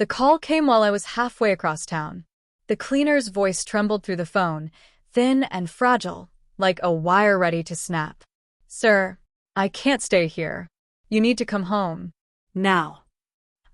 The call came while I was halfway across town. The cleaner's voice trembled through the phone, thin and fragile, like a wire ready to snap. "Sir, I can't stay here. You need to come home. Now."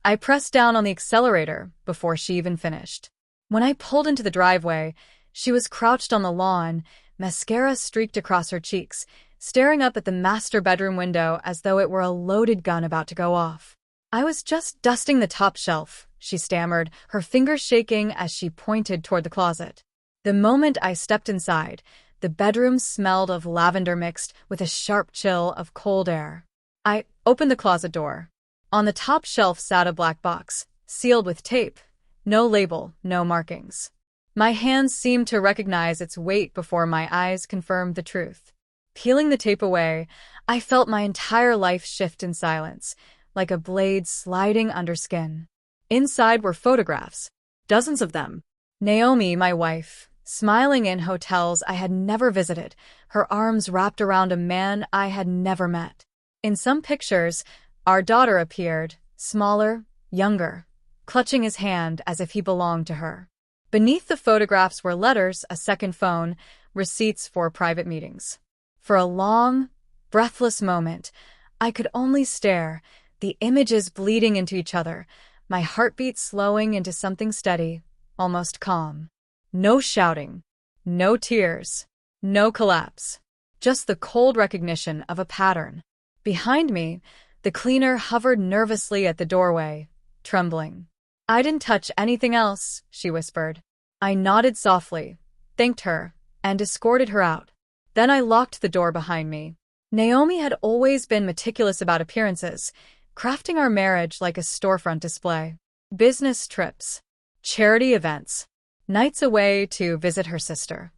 I pressed down on the accelerator before she even finished. When I pulled into the driveway, she was crouched on the lawn, mascara streaked across her cheeks, staring up at the master bedroom window as though it were a loaded gun about to go off. "I was just dusting the top shelf," she stammered, her fingers shaking as she pointed toward the closet. The moment I stepped inside, the bedroom smelled of lavender mixed with a sharp chill of cold air. I opened the closet door. On the top shelf sat a black box, sealed with tape. No label, no markings. My hands seemed to recognize its weight before my eyes confirmed the truth. Peeling the tape away, I felt my entire life shift in silence, like a blade sliding under skin. Inside were photographs, dozens of them. Naomi, my wife, smiling in hotels I had never visited, her arms wrapped around a man I had never met. In some pictures, our daughter appeared, smaller, younger, clutching his hand as if he belonged to her. Beneath the photographs were letters, a second phone, receipts for private meetings. For a long, breathless moment, I could only stare, the images bleeding into each other, my heartbeat slowing into something steady, almost calm. No shouting, no tears, no collapse, just the cold recognition of a pattern. Behind me, the cleaner hovered nervously at the doorway, trembling. "I didn't touch anything else," she whispered. I nodded softly, thanked her, and escorted her out. Then I locked the door behind me. Naomi had always been meticulous about appearances, crafting our marriage like a storefront display. Business trips, charity events, nights away to visit her sister.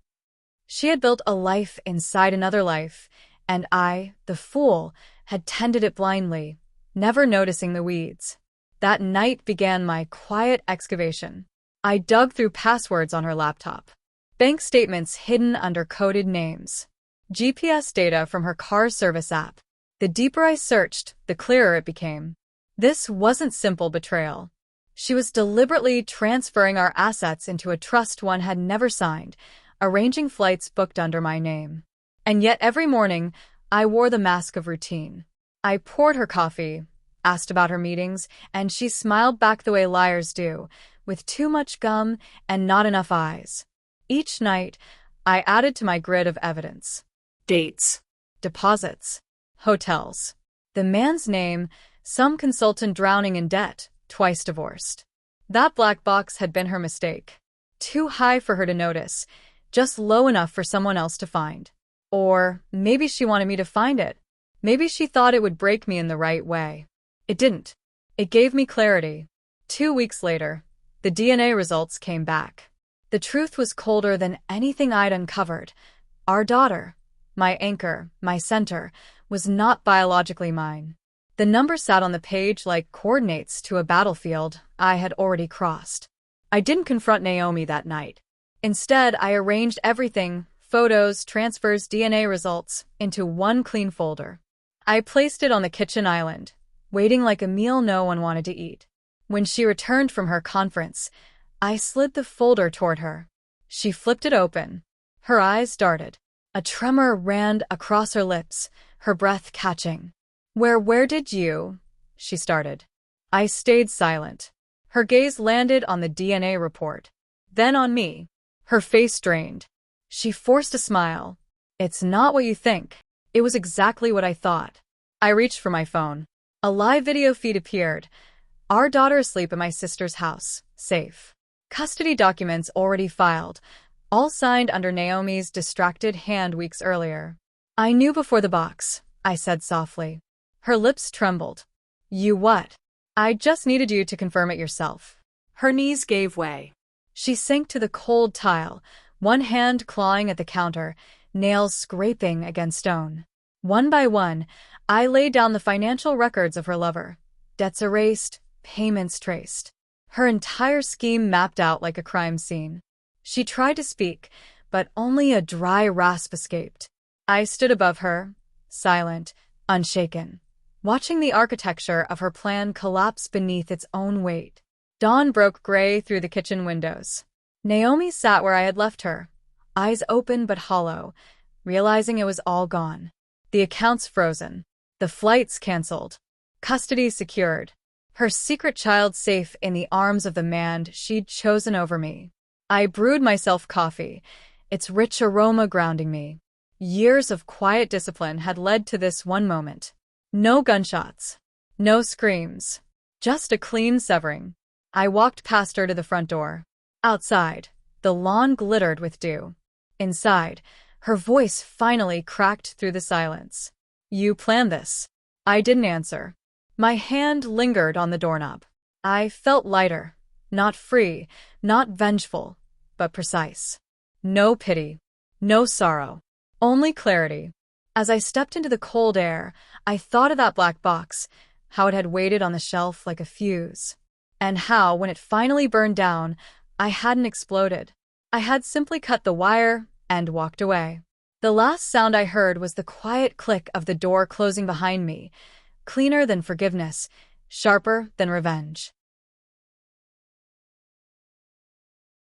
She had built a life inside another life, and I, the fool, had tended it blindly, never noticing the weeds. That night began my quiet excavation. I dug through passwords on her laptop, bank statements hidden under coded names, GPS data from her car service app. The deeper I searched, the clearer it became. This wasn't simple betrayal. She was deliberately transferring our assets into a trust one had never signed, arranging flights booked under my name. And yet every morning, I wore the mask of routine. I poured her coffee, asked about her meetings, and she smiled back the way liars do, with too much gum and not enough eyes. Each night, I added to my grid of evidence. Dates, deposits, hotels. The man's name, some consultant drowning in debt, twice divorced. That black box had been her mistake. Too high for her to notice, just low enough for someone else to find. Or maybe she wanted me to find it. Maybe she thought it would break me in the right way. It didn't. It gave me clarity. 2 weeks later, the DNA results came back. The truth was colder than anything I'd uncovered. Our daughter, my anchor, my center, was not biologically mine. The number sat on the page like coordinates to a battlefield I had already crossed. I didn't confront Naomi that night. Instead, I arranged everything, photos, transfers, DNA results, into one clean folder. I placed it on the kitchen island, waiting like a meal no one wanted to eat. When she returned from her conference, I slid the folder toward her. She flipped it open. Her eyes darted. A tremor ran across her lips, her breath catching. Where did you?" she started. I stayed silent. Her gaze landed on the DNA report, then on me. Her face strained. She forced a smile. "It's not what you think." It was exactly what I thought. I reached for my phone. A live video feed appeared. Our daughter asleep at my sister's house, safe. Custody documents already filed, all signed under Naomi's distracted hand weeks earlier. "I knew before the box," I said softly. Her lips trembled. "You what?" "I just needed you to confirm it yourself." Her knees gave way. She sank to the cold tile, one hand clawing at the counter, nails scraping against stone. One by one, I laid down the financial records of her lover. Debts erased, payments traced. Her entire scheme mapped out like a crime scene. She tried to speak, but only a dry rasp escaped. I stood above her, silent, unshaken, watching the architecture of her plan collapse beneath its own weight. Dawn broke gray through the kitchen windows. Naomi sat where I had left her, eyes open but hollow, realizing it was all gone. The accounts frozen, the flights canceled, custody secured, her secret child safe in the arms of the man she'd chosen over me. I brewed myself coffee, its rich aroma grounding me. Years of quiet discipline had led to this one moment. No gunshots, no screams, just a clean severing. I walked past her to the front door. Outside, the lawn glittered with dew. Inside, her voice finally cracked through the silence. "You planned this." I didn't answer. My hand lingered on the doorknob. I felt lighter, not free, not vengeful, but precise. No pity, no sorrow, only clarity. As I stepped into the cold air, I thought of that black box, how it had waited on the shelf like a fuse, and how, when it finally burned down, I hadn't exploded. I had simply cut the wire and walked away. The last sound I heard was the quiet click of the door closing behind me, cleaner than forgiveness, sharper than revenge.